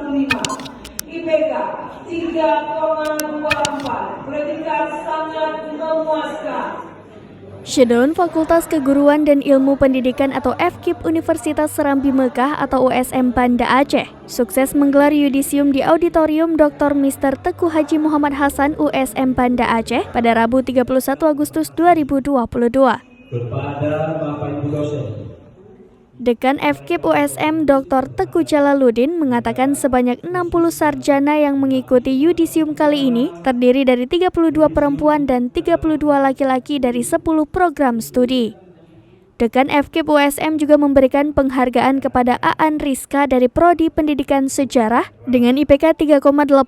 IPK 3,24, predikat sangat memuaskan. Shutdown Fakultas Keguruan dan Ilmu Pendidikan atau FKIP Universitas Serambi Mekah atau USM Banda Aceh sukses menggelar yudisium di Auditorium Dr. Mr. Teguh Haji Muhammad Hasan USM Banda Aceh pada Rabu 31 Agustus 2022. Kepada Bapak Ibu dosen, Dekan FKIP USM Dr. Teguh Jalaluddin mengatakan sebanyak 60 sarjana yang mengikuti yudisium kali ini terdiri dari 32 perempuan dan 32 laki-laki dari 10 program studi. Dekan FKIP USM juga memberikan penghargaan kepada Aan Rizka dari Prodi Pendidikan Sejarah dengan IPK 3,84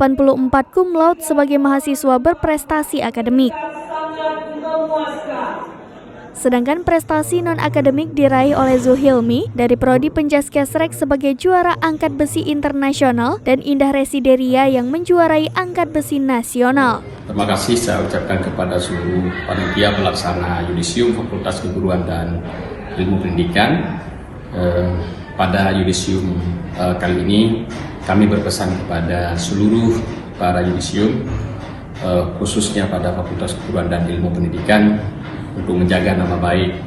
cum laude sebagai mahasiswa berprestasi akademik. Sedangkan prestasi non-akademik diraih oleh Zuhilmi dari Prodi Penjaskesrek sebagai juara angkat besi internasional dan Indah Resideria yang menjuarai angkat besi nasional. Terima kasih saya ucapkan kepada seluruh panitia pelaksana yudisium Fakultas Keguruan dan Ilmu Pendidikan. Pada yudisium kali ini kami berpesan kepada seluruh para yudisium, khususnya pada Fakultas Keguruan dan Ilmu Pendidikan, untuk menjaga nama baik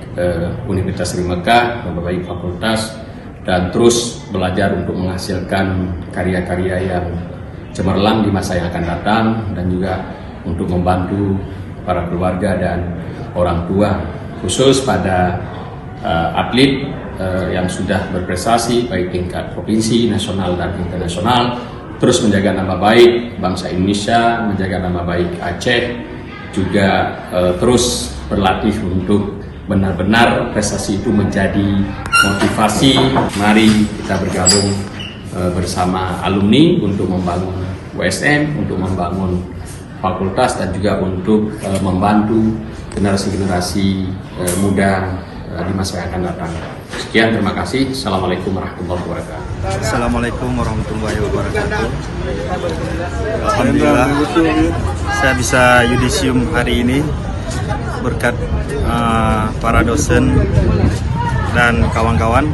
Universitas Serambi Mekah, nama baik fakultas, dan terus belajar untuk menghasilkan karya-karya yang cemerlang di masa yang akan datang, dan juga untuk membantu para keluarga dan orang tua, khusus pada atlet yang sudah berprestasi baik tingkat provinsi, nasional, dan internasional, terus menjaga nama baik bangsa Indonesia, menjaga nama baik Aceh, juga terus berlatih untuk benar-benar prestasi itu menjadi motivasi. Mari kita bergabung bersama alumni untuk membangun USM, untuk membangun fakultas, dan juga untuk membantu generasi-generasi muda di masa yang akan datang. Sekian, terima kasih. Assalamualaikum warahmatullahi wabarakatuh. Assalamualaikum warahmatullahi wabarakatuh. Alhamdulillah saya bisa yudisium hari ini berkat para dosen dan kawan-kawan,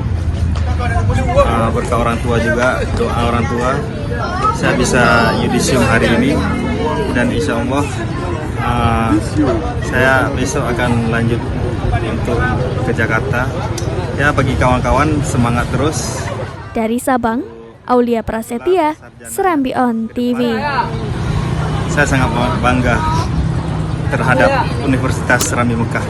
berkat orang tua juga, doa orang tua. Saya bisa yudisium hari ini, dan insya Allah saya besok akan lanjut untuk ke Jakarta. Ya, bagi kawan-kawan semangat terus. Dari Sabang, Aulia Prasetya, Serambi On TV. Saya sangat bangga terhadap Universitas Serambi Mekah.